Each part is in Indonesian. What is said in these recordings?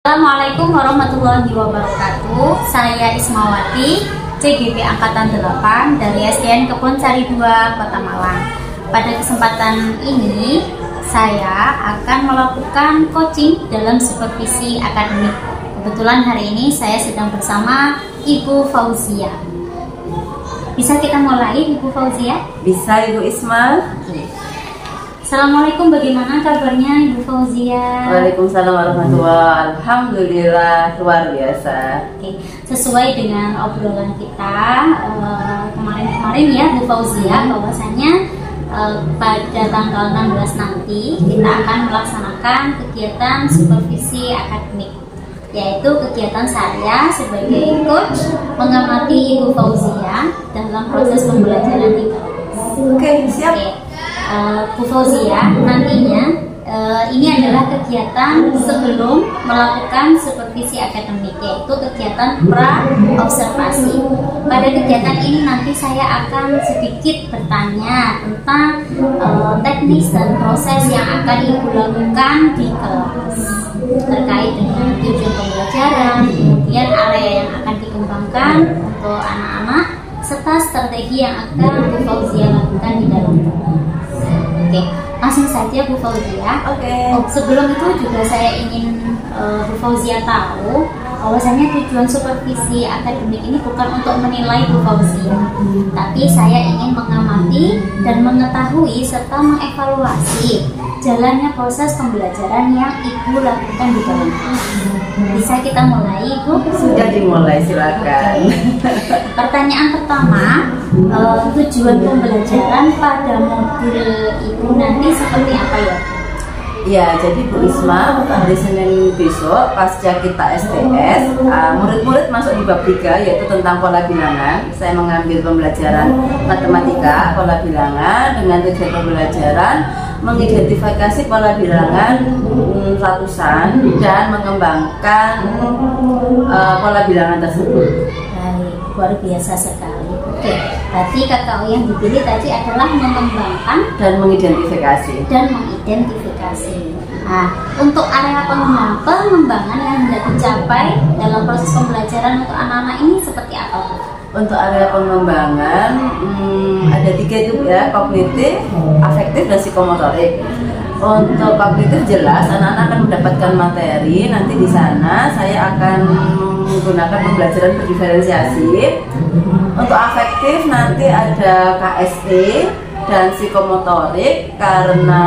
Assalamualaikum warahmatullahi wabarakatuh. Saya Ismawati, CGP Angkatan 8 dari SDN Kebon Sari 2, Kota Malang. Pada kesempatan ini, saya akan melakukan coaching dalam supervisi akademik. Kebetulan hari ini saya sedang bersama Ibu Fauzia. Bisa kita mulai, Ibu Fauzia? Bisa, Ibu Isma. Assalamualaikum, bagaimana kabarnya Ibu Fauzia? Waalaikumsalam warahmatullahi wabarakatuh. Alhamdulillah, luar biasa. Oke, sesuai dengan obrolan kita kemarin-kemarin ya Bu Fauzia, bahwasanya pada tanggal 16 nanti kita akan melaksanakan kegiatan supervisi akademik, yaitu kegiatan saya sebagai coach mengamati Ibu Fauzia dalam proses pembelajaran di kelas. Oke, siap. Bu Fauzia, nantinya ini adalah kegiatan sebelum melakukan supervisi akademik, yaitu kegiatan pra-observasi. Pada kegiatan ini nanti saya akan sedikit bertanya tentang teknis dan proses yang akan Ibu lakukan di kelas terkait dengan tujuan pembelajaran, kemudian area yang akan dikembangkan untuk anak-anak, serta strategi yang akan Bu Fauzia lakukan di dalam kelas. Oke, langsung saja Bu Fauzia. Oke. Sebelum itu juga saya ingin Bu Fauzia tahu bahwasanya tujuan supervisi akademik ini bukan untuk menilai Bu Fauzia, tapi saya ingin mengamati dan mengetahui serta mengevaluasi jalannya proses pembelajaran yang Ibu lakukan di dalam kelas. Bisa kita mulai, Ibu? Sudah dimulai, silakan. Pertanyaan pertama, tujuan pembelajaran pada modul Ibu nanti seperti apa ya? Ya, jadi Bu Isma, hari Senin besok pasca kita STS, murid-murid masuk di bab 3, yaitu tentang pola bilangan. Saya mengambil pembelajaran matematika pola bilangan dengan tujuan pembelajaran mengidentifikasi pola bilangan ratusan dan mengembangkan pola bilangan tersebut. Baik, luar biasa sekali. Oke, berarti KKO yang dipilih tadi adalah mengembangkan dan mengidentifikasi. Nah, untuk area pengembangan yang hendak dicapai dalam proses pembelajaran untuk anak-anak ini seperti apa, Bu? Untuk area pengembangan ada 3 itu ya, kognitif, afektif, dan psikomotorik. Untuk kognitif jelas anak-anak akan mendapatkan materi, nanti di sana saya akan menggunakan pembelajaran berdiferensiasi. Untuk afektif nanti ada KSE dan psikomotorik karena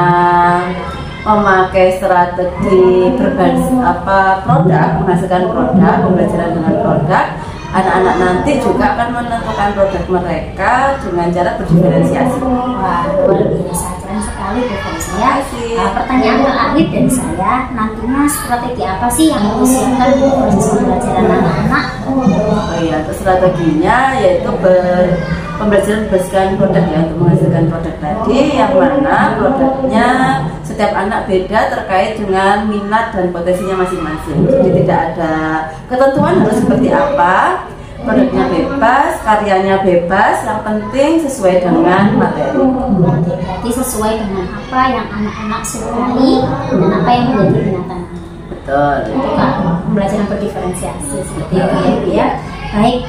memakai strategi berbasis produk, menghasilkan produk, pembelajaran dengan produk. Anak-anak nanti juga akan menentukan produk mereka dengan cara berdiferensiasi. Wah, luar biasa, keren sekali Bu Fauzia. Pertanyaan terakhir dari saya, nantinya strategi apa sih yang disiapkan untuk proses pembelajaran anak-anak? Oh iya, untuk strateginya yaitu pembelajaran berdasarkan produk ya, untuk menghasilkan produk tadi, yang mana produknya setiap anak beda terkait dengan minat dan potensinya masing-masing. Jadi tidak ada ketentuan harus seperti apa, produknya bebas, karyanya bebas, yang penting sesuai dengan materi. Berarti sesuai dengan apa yang anak-anak sukai dan apa yang menjadi minatan anak. Betul. Itu kan pembelajaran berdiferensiasi seperti itu ya. Baik,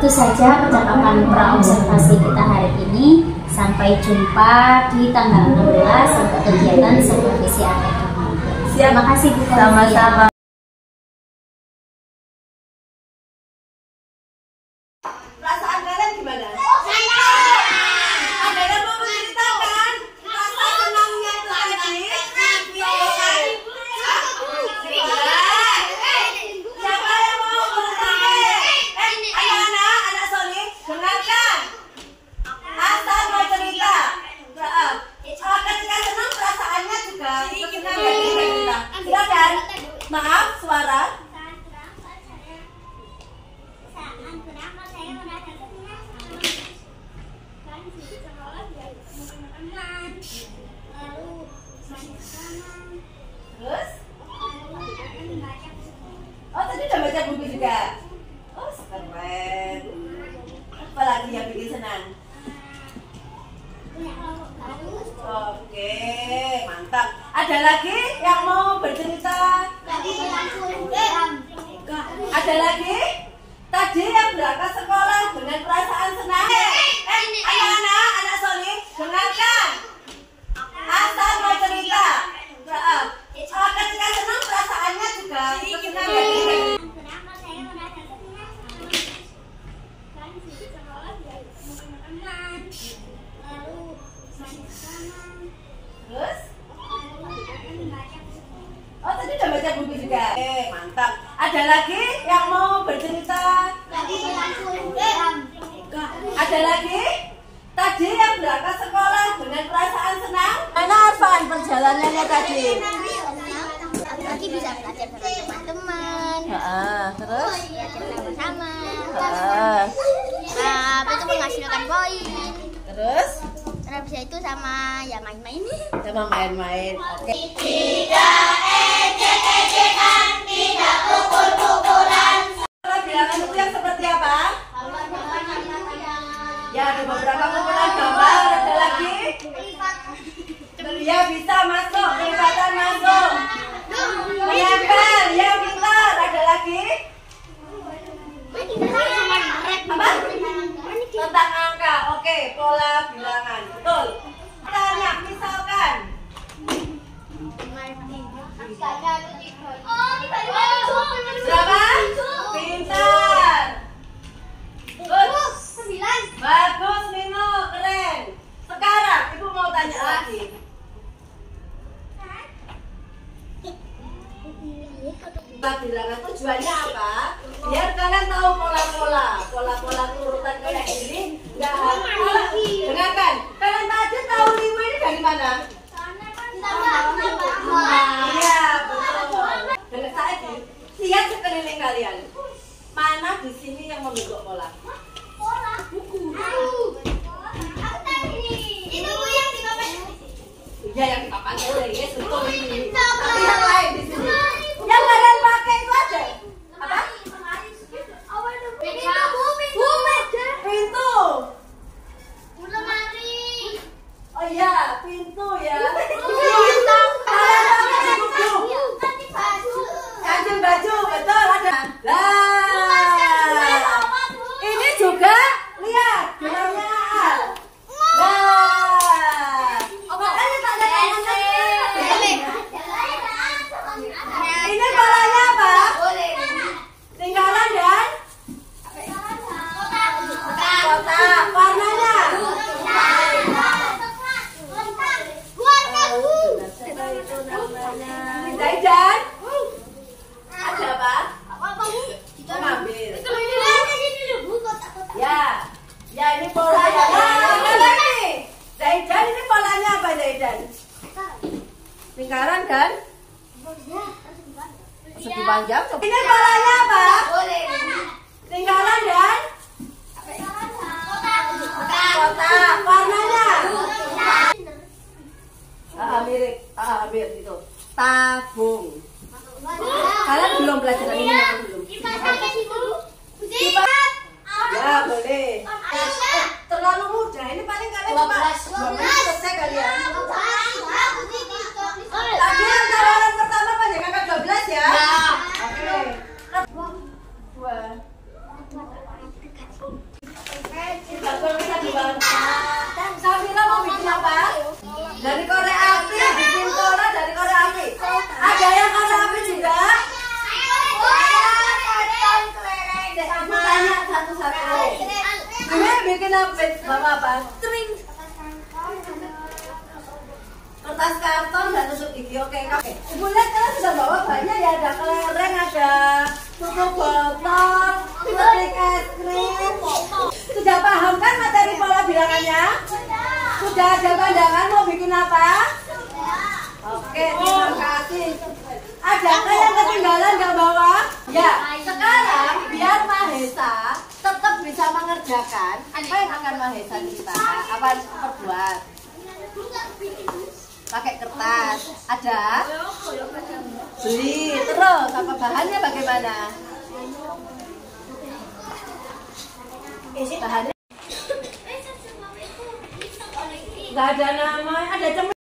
itu saja percakapan pra-observasi kita hari ini. Sampai jumpa di tanggal 16 untuk kegiatan supervisi akademik. Terima kasih Bu Fauzia. Sama-sama. Perasaan kalian gimana? Ada yang mau menceritakan rasa senangnya itu tadi? Siapa yang mau bertanya? Anak-anak Soli, dengarkan. Hasan mau cerita. Ketika senang perasaannya juga bersenang. Silakan. Maaf, suara. Terus? Oh, tadi udah baca buku juga. Oh, keren. Apa lagi yang bikin senang? Oke, mantap. Ada lagi yang mau bercerita? Ada lagi? Tadi yang berangkat sekolah dengan perasaan senang. Anak-anak, anak solih, dengarkan. Asal mau cerita. Ketika senang perasaannya juga senang. Terus? Oh, tadi udah baca buku juga. Mantap. Ada lagi yang mau bercerita? Ada lagi? Tadi yang berangkat sekolah dengan perasaan senang. Mana Arfan perjalanannya tadi? Lagi bisa belajar sama teman-teman. Terus? Belajar sama-sama. Apa itu menghasilkan poin. Terus? Terus bisa itu sama ya main-main. Sama main-main. Oke. Tidak ejek-ejekan, tidak pukul-pukulan. Kalau bilangan itu yang seperti apa? Ya, ada beberapa kumpulan gambar. Ada lagi? Ya, bisa masuk. Kelipatan masuk. Menempel. Ya, pintar. Ada lagi? Apa? Tentang angka. Oke, pola bilangan. Betul. Tanya, misalkan. Berapa? Pintar. Bagus, Nino. Keren. Sekarang, Ibu mau tanya lagi. Bilangan tujuannya apa? Biar kalian tahu pola-pola urutan kayak ini. Enggak harus. Dengarkan. Kalian tadi tahu 5 ini dari mana? Iya, betul. Dengar saya lihat sekeliling kalian. Mana di sini yang membentuk pola? Iya, yang di papan oleh ya, betul ini. Tapi yang lain di sini. Yang kalian pakai itu ada apa? Pintu. Oh iya, pintu ya. Kancing baju, betul ada. Nah, ini juga lihat bilangnya Al. Nah, makanya tak ada ini polanya apa? Lingkaran dan kotak. Warnanya? Zaidan? Ada apa? Mengambil. Ya ini pola ya. Nah, ini Zaidan, ini polanya apa Zaidan? Lingkaran kan? Persegi panjang. Ini polanya apa? Lingkaran dan kotak. Warnanya? Mirip. Mirip itu. Tabung. Kalian belum belajar ini belum? Ya boleh. Terlalu mudah. Ini paling kalian cuma 12 selesai kalian. Tadi yang tawaran pertama banyak angka 12 ya? Oke. Samira mau bikin apa? Dari korek api, bikin pola dari korek api. Ada yang korek api juga? Aku tanya satu-satu. Ini bikin apa? Bapak apa? String. Kertas karton dan tusuk gigi. Oke. Ibu lihat kalian sudah bawa banyak ya. Ada kelereng, ada tutup botol, putih es krim. Sudah paham kan materi pola bilangannya? Sudah ada pandangan mau bikin apa? Oke, terima kasih. Adakah yang ketinggalan nggak bawa? Ya, sekarang biar Mahesa tetap bisa mengerjakan. Apa yang akan Mahesa cerita? Apa perbuat? Pakai kertas. Ada? Beli. Terus apa bahannya bagaimana? Bahannya? Nggak ada nama. Ada cemil.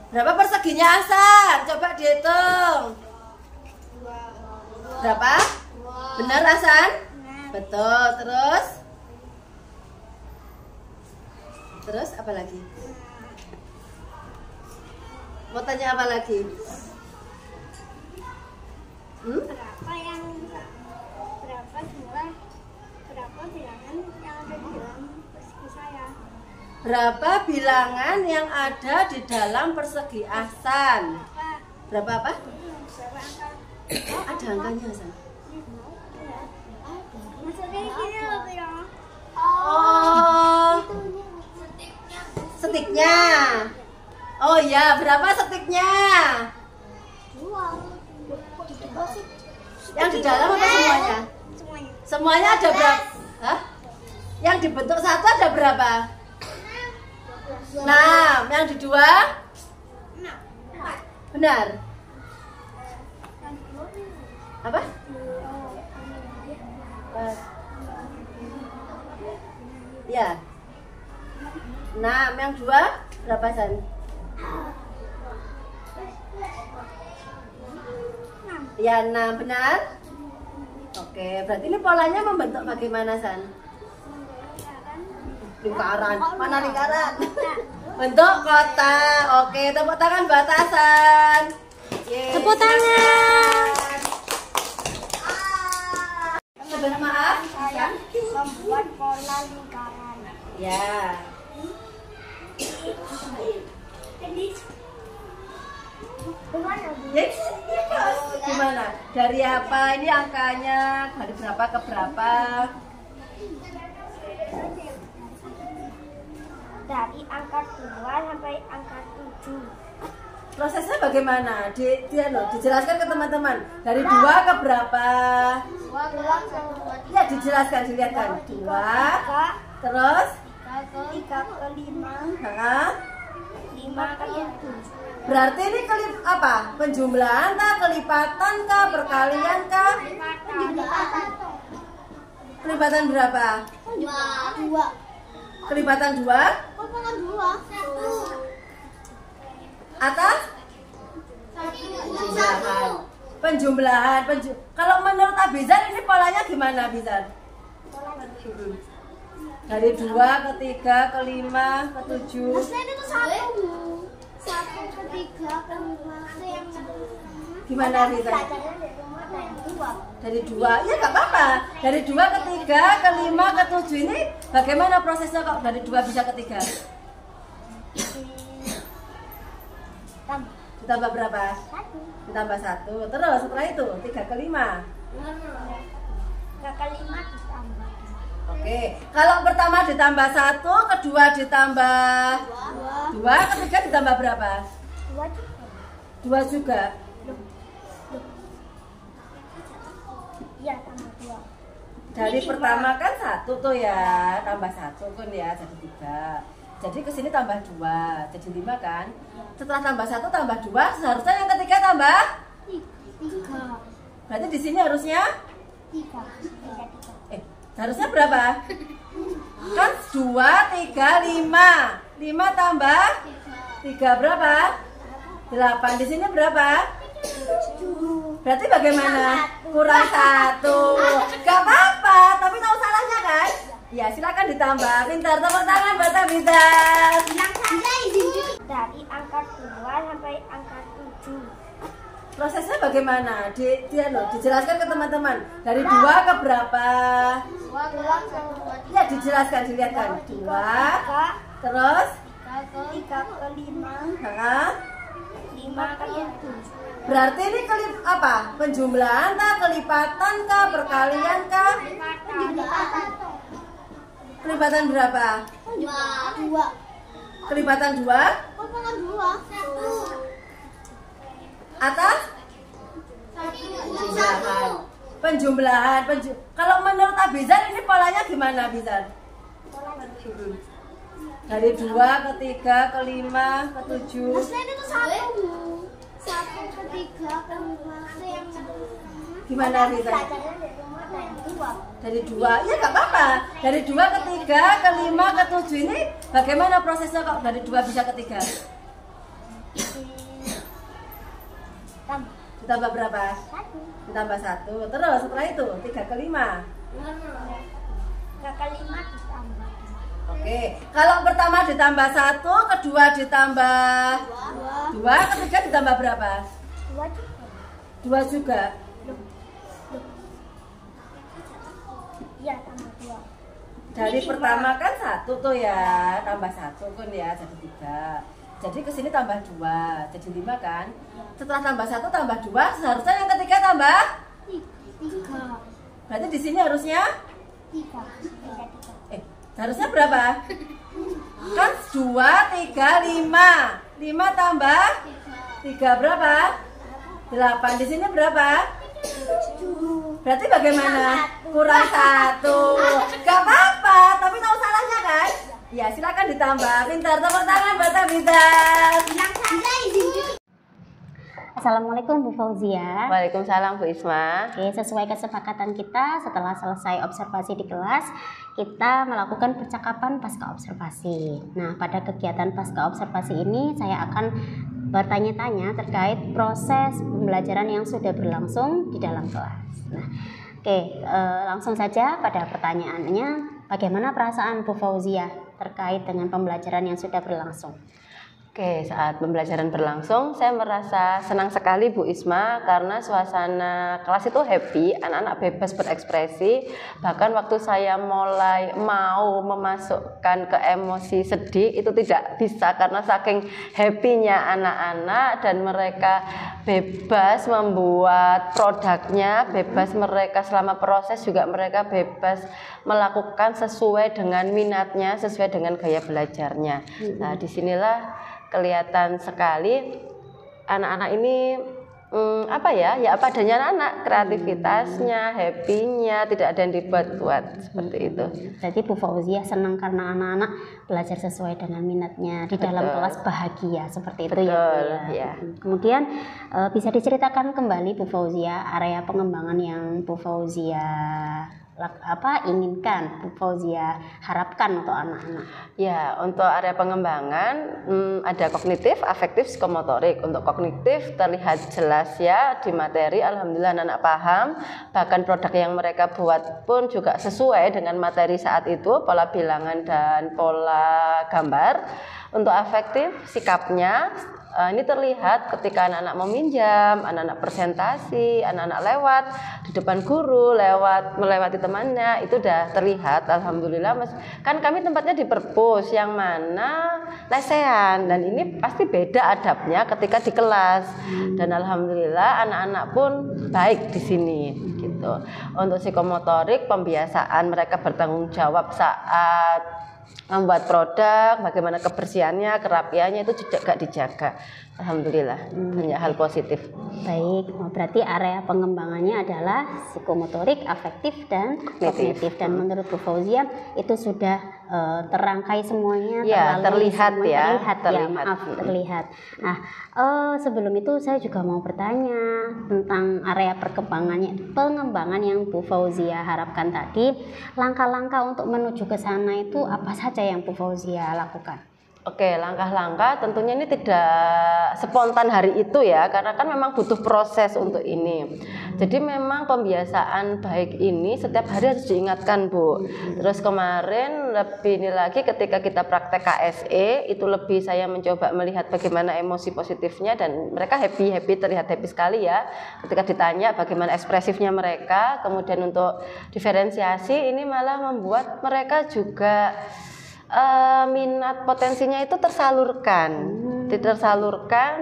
Berapa perseginya Hasan? Coba dihitung. Berapa? Benar Hasan? Betul. Terus apa lagi? Mau tanya apa lagi? Berapa bilangan yang ada di dalam persegi Hasan? Berapa apa? Oh, ada angkanya Hasan. Oh, setiknya. Oh iya, berapa setiknya? Yang di dalam apa semuanya? Semuanya ada berapa? Hah? Yang dibentuk satu ada berapa? 6. Yang di 2? Benar. Apa? Ya. 6. Yang 2 berapa San? 6. Ya 6 benar. Oke, berarti ini polanya membentuk bagaimana San? Lingkaran. Mana lingkaran? Bentuk kotak. Oke, tepuk tangan batasan. Tepuk tangan. Sebenarnya maaf. Membuat pola lingkaran. Ya. Gimana? Dari apa? Ini angkanya dari berapa ke berapa? Dari angka 2 sampai angka 7. Prosesnya bagaimana? Dijelaskan ke teman-teman. Dari 2 ke berapa? 2 Ya, dijelaskan, dilihatkan. 2 terus 3 ke 5. 5 ke 7. Berarti ini apa? Penjumlahan kah, kelipatan kah, perkalian kah? Kelipatan berapa? 2. Kelipatan 2 atas penjumlahan. Kalau menurut Abizar ini polanya gimana Abizar? Dari 2 ke 3 ke 5 ke 7. Ini tuh 1 ke 3 ke 5. Gimana Abizar? Dari 2, ya nggak apa-apa. Dari 2 ke 3 ke 5 ke 7 ini bagaimana prosesnya kok dari 2 bisa ke 3? Ditambah berapa? Ditambah 1. Terus setelah itu 3 ke 5. 3 ke 5 ditambah. Oke, kalau pertama ditambah 1, kedua ditambah 2, ketiga ditambah berapa? 2 juga. Iya, tambah 2. Dari pertama kan 1 tuh ya, tambah 1 kan ya, jadi 3. Jadi kesini tambah 2, jadi 5 kan. Setelah tambah 1 tambah 2, seharusnya yang ketiga tambah 3. berarti di sini harusnya 3. Harusnya berapa? Kan 2, 3, 5. 5 tambah 3 berapa? 8. Di sini berapa? 7. Berarti bagaimana? Kurang 1. Gak apa-apa, tapi tahu salahnya kan? Ya silakan ditambah. Pintar, tepuk tangan buat Abizar. Dari angka 2 sampai angka 7. Prosesnya bagaimana? Dijelaskan ke teman-teman. Dari 2 ke berapa? 2 Ya dijelaskan, dilihatkan. 2 terus 3 ke 5. 5 ke 7. berarti ini apa? Penjumlahan kah, kelipatan kah, perkalian kah? Kelipatan berapa? 2. Kelipatan 2 atas penjumlahan. Kalau menurut Abizar ini polanya gimana Abizar? Dari 2 ke 3 ke 5 ke 7. Ini tuh 1 ke 3 ke 5. Gimana Abizar? Dari 2, ya nggak apa-apa. Dari 2 ke 3 ke 5 ke 7 ini bagaimana prosesnya kok dari 2 bisa ke 3? Tambah Ditambah berapa? 1. Ditambah 1. Terus setelah itu 3 ke 5. 3 kali 5 ditambah Oke, kalau pertama ditambah 1, kedua ditambah 2, ketiga ditambah berapa? 2 juga. 2 juga. Iya, tambah 2. Dari Ini pertama kan 1 tuh ya, tambah 1 kan ya, jadi 3. Jadi ke sini tambah 2, jadi 5 kan? Setelah tambah 1 tambah 2, seharusnya yang ketiga tambah? 3. Berarti di sini harusnya? 3. Seharusnya berapa? Kan 2, 3, 5. 5 tambah 3 berapa? 8. Di sini berapa? 7. Berarti bagaimana? Kurang 1. Gak apa-apa, tapi tahu salahnya kan? Ya silakan ditambah. Pintar, tepuk tangan buat Pintar. Assalamualaikum Bu Fauzia. Waalaikumsalam Bu Isma. Oke, sesuai kesepakatan kita setelah selesai observasi di kelas, kita melakukan percakapan pasca observasi. Nah, pada kegiatan pasca observasi ini saya akan bertanya-tanya terkait proses pembelajaran yang sudah berlangsung di dalam kelas. Nah, oke, langsung saja pada pertanyaannya, bagaimana perasaan Bu Fauzia terkait dengan pembelajaran yang sudah berlangsung? Oke, saat pembelajaran berlangsung, saya merasa senang sekali Bu Isma karena suasana kelas itu happy, anak-anak bebas berekspresi. Bahkan waktu saya mulai mau memasukkan ke emosi sedih, itu tidak bisa karena saking happy-nya anak-anak dan mereka bebas membuat produknya, bebas mereka selama proses juga mereka bebas melakukan sesuai dengan minatnya, sesuai dengan gaya belajarnya. Nah, disinilah kelihatan sekali anak-anak ini apa ya apa adanya anak, kreativitasnya, happy-nya, tidak ada yang dibuat-buat seperti itu. Jadi Bu Fauzia senang karena anak-anak belajar sesuai dengan minatnya, di dalam kelas bahagia seperti itu. Betul, ya. ya. Kemudian bisa diceritakan kembali Bu Fauzia area pengembangan yang Bu Fauzia inginkan, Bu Fauzia harapkan untuk anak-anak? Ya, untuk area pengembangan ada kognitif, afektif, psikomotorik. Untuk kognitif terlihat jelas ya di materi, alhamdulillah anak-anak paham. Bahkan produk yang mereka buat pun juga sesuai dengan materi saat itu, pola bilangan dan pola gambar. Untuk afektif, sikapnya ini terlihat ketika anak-anak meminjam, anak-anak presentasi, anak-anak lewat di depan guru, melewati temannya, itu udah terlihat. Alhamdulillah, Mas. Kan kami tempatnya di perpus yang mana lesehan, dan ini pasti beda adabnya ketika di kelas. Dan alhamdulillah anak-anak pun baik di sini gitu. Untuk psikomotorik, pembiasaan mereka bertanggung jawab saat membuat produk, bagaimana kebersihannya, kerapiannya itu juga dijaga. Alhamdulillah, banyak hal positif. Baik, berarti area pengembangannya adalah psikomotorik, afektif, dan kognitif. Dan menurut Bu Fauzia itu sudah terangkai semuanya, ya, terlihat. Terlihat. Nah, sebelum itu saya juga mau bertanya tentang area pengembangan yang Bu Fauzia harapkan tadi. Langkah-langkah untuk menuju ke sana itu apa saja yang Bu Fauzia lakukan? Oke, langkah-langkah tentunya ini tidak spontan hari itu ya, karena kan memang butuh proses untuk ini. Jadi memang pembiasaan baik ini setiap hari harus diingatkan, Bu. Terus kemarin lebih ini lagi ketika kita praktek KSE, itu lebih saya mencoba melihat bagaimana emosi positifnya, dan mereka terlihat happy sekali ya. Ketika ditanya bagaimana ekspresifnya mereka, kemudian untuk diferensiasi ini malah membuat mereka juga minat potensinya itu tersalurkan.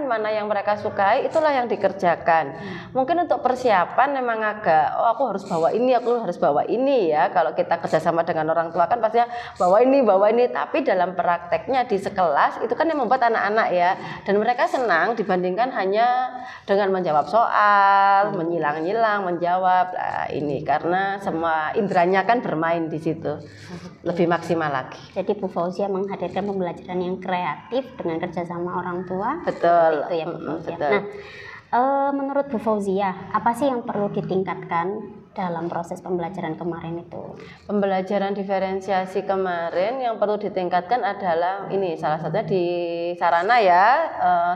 Mana yang mereka sukai itulah yang dikerjakan. Mungkin untuk persiapan memang agak aku harus bawa ini ya. Kalau kita kerjasama dengan orang tua kan pastinya bawa ini, tapi dalam prakteknya di sekelas itu kan yang membuat anak-anak ya, dan mereka senang dibandingkan hanya dengan menjawab soal, menyilang-nyilang, menjawab ini, karena semua inderanya kan bermain di situ, lebih maksimal lagi. Jadi Bu Fauzia menghadirkan pembelajaran yang kreatif dengan kerjasama orang tua. Betul. Itu ya Bu Fauzia. Betul. Nah, menurut Bu Fauzia, apa sih yang perlu ditingkatkan dalam proses pembelajaran kemarin itu? Pembelajaran diferensiasi kemarin yang perlu ditingkatkan adalah ini, salah satunya di sarana ya,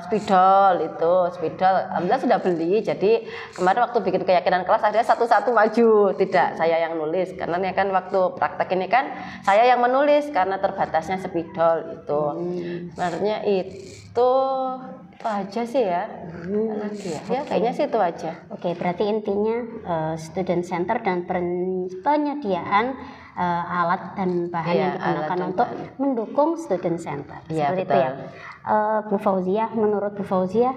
spidol. Alhamdulillah sudah beli, jadi kemarin waktu bikin keyakinan kelas ada satu-satu maju, tidak saya yang nulis, karena ini kan waktu praktek ini kan saya yang menulis karena terbatasnya spidol itu. Sebenarnya itu aja sih ya. Lagi ya, kayaknya sih itu aja. Oke, berarti intinya student center dan penyediaan alat dan bahan yang digunakan untuk mendukung student center. Seperti itu ya. Bu Fauzia, menurut Bu Fauzia,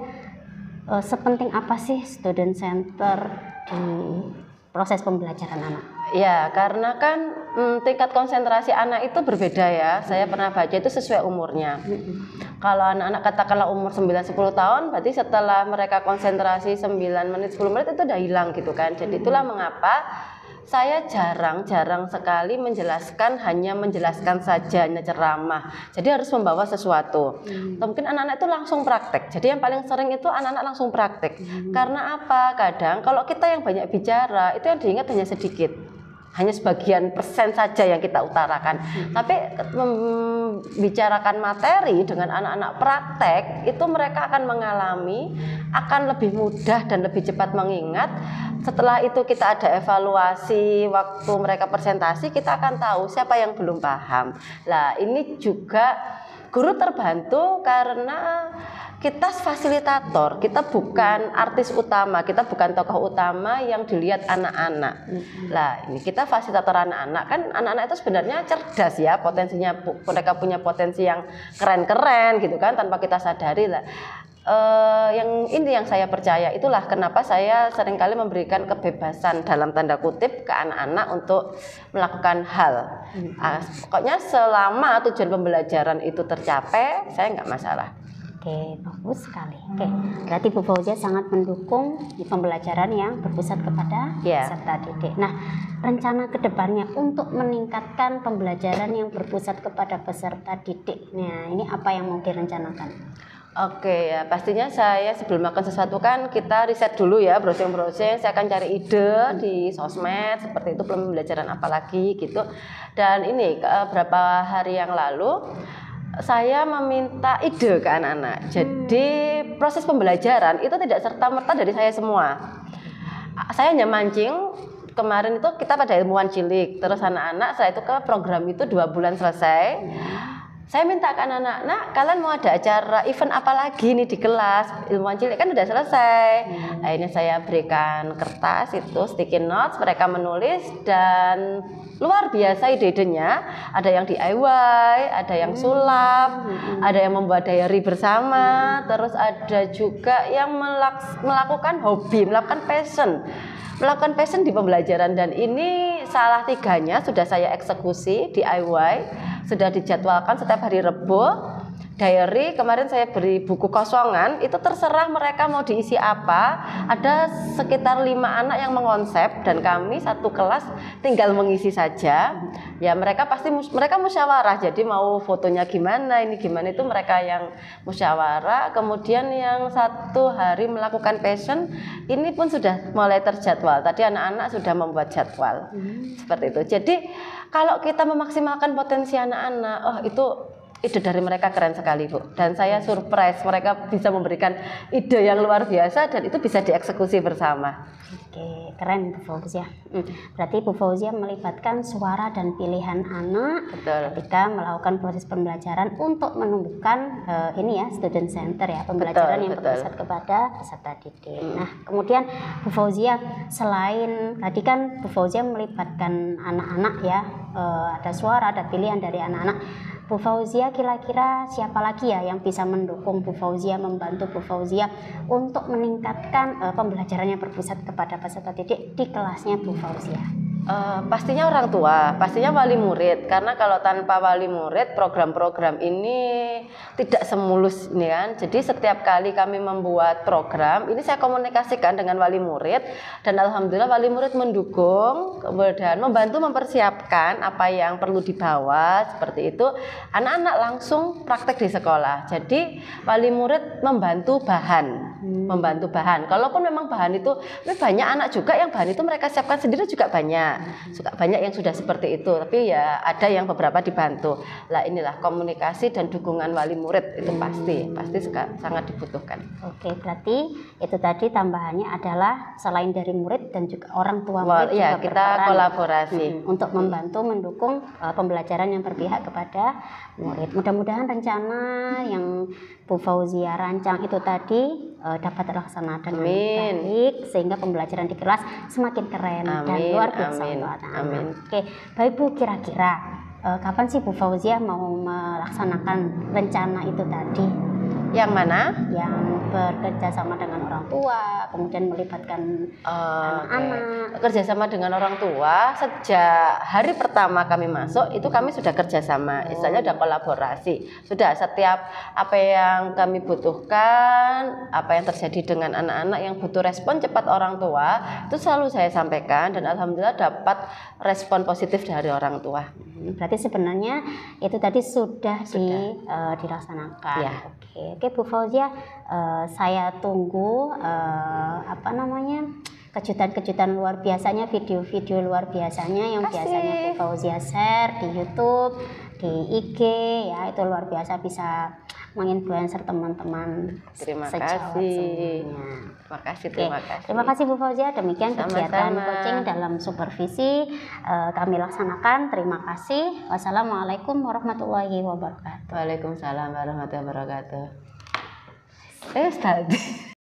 sepenting apa sih student center di proses pembelajaran anak? Ya, karena kan tingkat konsentrasi anak itu berbeda ya. Saya pernah baca itu sesuai umurnya. Kalau anak-anak katakanlah umur 9-10 tahun, berarti setelah mereka konsentrasi 9 menit, 10 menit itu udah hilang gitu kan. Jadi itulah mengapa saya jarang sekali hanya menjelaskan saja, hanya ceramah. Jadi harus membawa sesuatu. Mungkin anak-anak itu langsung praktek. Jadi yang paling sering itu anak-anak langsung praktek. Karena apa? Kadang kalau kita yang banyak bicara, itu yang diingat hanya sedikit. Hanya sebagian persen saja yang kita utarakan. Tapi membicarakan materi dengan anak-anak praktek, itu mereka akan mengalami, akan lebih mudah dan lebih cepat mengingat. Setelah itu kita ada evaluasi waktu mereka presentasi, kita akan tahu siapa yang belum paham. Nah, ini juga guru terbantu karena kita fasilitator, kita bukan artis utama, kita bukan tokoh utama yang dilihat anak-anak. Lah, ini kita fasilitator anak-anak. Kan anak-anak itu sebenarnya cerdas ya, potensinya mereka punya potensi yang keren-keren gitu kan, tanpa kita sadari lah. Yang saya percaya, itulah kenapa saya seringkali memberikan kebebasan dalam tanda kutip ke anak-anak untuk melakukan hal. Pokoknya selama tujuan pembelajaran itu tercapai, saya nggak masalah. Oke, bagus sekali. Oke, berarti Bu Fauzia sangat mendukung pembelajaran yang berpusat kepada peserta didik. Nah, rencana kedepannya untuk meningkatkan pembelajaran yang berpusat kepada peserta didik. Nah, ini apa yang mau direncanakan? Oke ya, pastinya saya sebelum melakukan sesuatu kan kita riset dulu ya, browsing-browsing. Saya akan cari ide di sosmed seperti itu, pembelajaran apa lagi gitu. Dan ini beberapa hari yang lalu saya meminta ide ke anak-anak. Jadi proses pembelajaran itu tidak serta-merta dari saya semua. Saya hanya mancing. Kemarin itu kita pada ilmuwan cilik, terus anak-anak setelah itu ke program itu 2 bulan selesai. Saya minta ke anak-anak, "Nak, kalian mau ada acara event apa lagi nih di kelas? Ilmuwan cilik kan udah selesai." Akhirnya saya berikan kertas itu, sticky notes, mereka menulis dan luar biasa ide-idenya. Ada yang DIY, ada yang sulap, ada yang membuat diary bersama, terus ada juga yang melakukan hobi, melakukan passion di pembelajaran. Dan ini salah 3-nya sudah saya eksekusi DIY, sudah dijadwalkan setiap hari Rebo. Diary kemarin saya beri buku kosongan, itu terserah mereka mau diisi apa. Ada sekitar 5 anak yang mengonsep dan kami satu kelas tinggal mengisi saja. Ya mereka musyawarah, jadi mau fotonya gimana, ini gimana, itu mereka yang musyawarah. Kemudian yang 1 hari melakukan passion, ini pun sudah mulai terjadwal. Tadi anak-anak sudah membuat jadwal seperti itu. Jadi kalau kita memaksimalkan potensi anak-anak, itu ide dari mereka keren sekali, Bu. Dan saya surprise, mereka bisa memberikan ide yang luar biasa dan itu bisa dieksekusi bersama. Oke, keren Bu Fauzia. Berarti Bu Fauzia melibatkan suara dan pilihan anak ketika melakukan proses pembelajaran untuk menumbuhkan ini ya, student center ya, pembelajaran yang berpusat kepada peserta didik. Nah, kemudian Bu Fauzia, selain tadi kan Bu Fauzia melibatkan anak-anak ya, ada suara, ada pilihan dari anak-anak. Bu Fauzia, kira-kira siapa lagi ya yang bisa mendukung Bu Fauzia, membantu Bu Fauzia untuk meningkatkan pembelajarannya berpusat kepada peserta didik di kelasnya Bu Fauzia? Pastinya orang tua, pastinya wali murid. Karena kalau tanpa wali murid, program-program ini tidak semulus ini kan. Jadi setiap kali kami membuat program, ini saya komunikasikan dengan wali murid, dan alhamdulillah wali murid mendukung dan membantu mempersiapkan apa yang perlu dibawa seperti itu. Anak-anak langsung praktek di sekolah. Jadi wali murid membantu bahan. Kalaupun memang bahan itu banyak anak juga yang bahan itu mereka siapkan sendiri juga banyak. Banyak yang sudah seperti itu, tapi ya ada yang beberapa dibantu. Lah inilah komunikasi dan dukungan wali murid itu pasti sangat dibutuhkan. Oke, berarti itu tadi tambahannya adalah selain dari murid dan juga orang tua murid ya, juga kita berperan kolaborasi untuk membantu mendukung pembelajaran yang berpihak kepada murid. Mudah-mudahan rencana yang Bu Fauzia rancang itu tadi dapat terlaksana dengan baik sehingga pembelajaran di kelas semakin keren dan luar biasa untuk anak-anak. Oke, baik Bu, kira-kira kapan sih Bu Fauzia mau melaksanakan rencana itu tadi? Yang mana? Yang bekerja sama dengan orang tua, kemudian melibatkan anak-anak. Kerjasama dengan orang tua sejak hari pertama kami masuk itu kami sudah kerjasama, istilahnya sudah kolaborasi. Sudah setiap apa yang kami butuhkan, apa yang terjadi dengan anak-anak yang butuh respon cepat orang tua, itu selalu saya sampaikan dan alhamdulillah dapat respon positif dari orang tua. Berarti sebenarnya itu tadi sudah. Dilaksanakan. Ya. Oke, Bu Fauzia, saya tunggu kejutan-kejutan luar biasanya, video-video luar biasanya yang biasanya Bu Fauzia share di YouTube, di IG, ya itu luar biasa bisa menginfluencer teman-teman. Terima kasih. Terima kasih Bu Fauzia. Demikian kegiatan coaching dalam supervisi kami laksanakan. Terima kasih. Wassalamualaikum warahmatullahi wabarakatuh. Waalaikumsalam warahmatullahi wabarakatuh. Tadi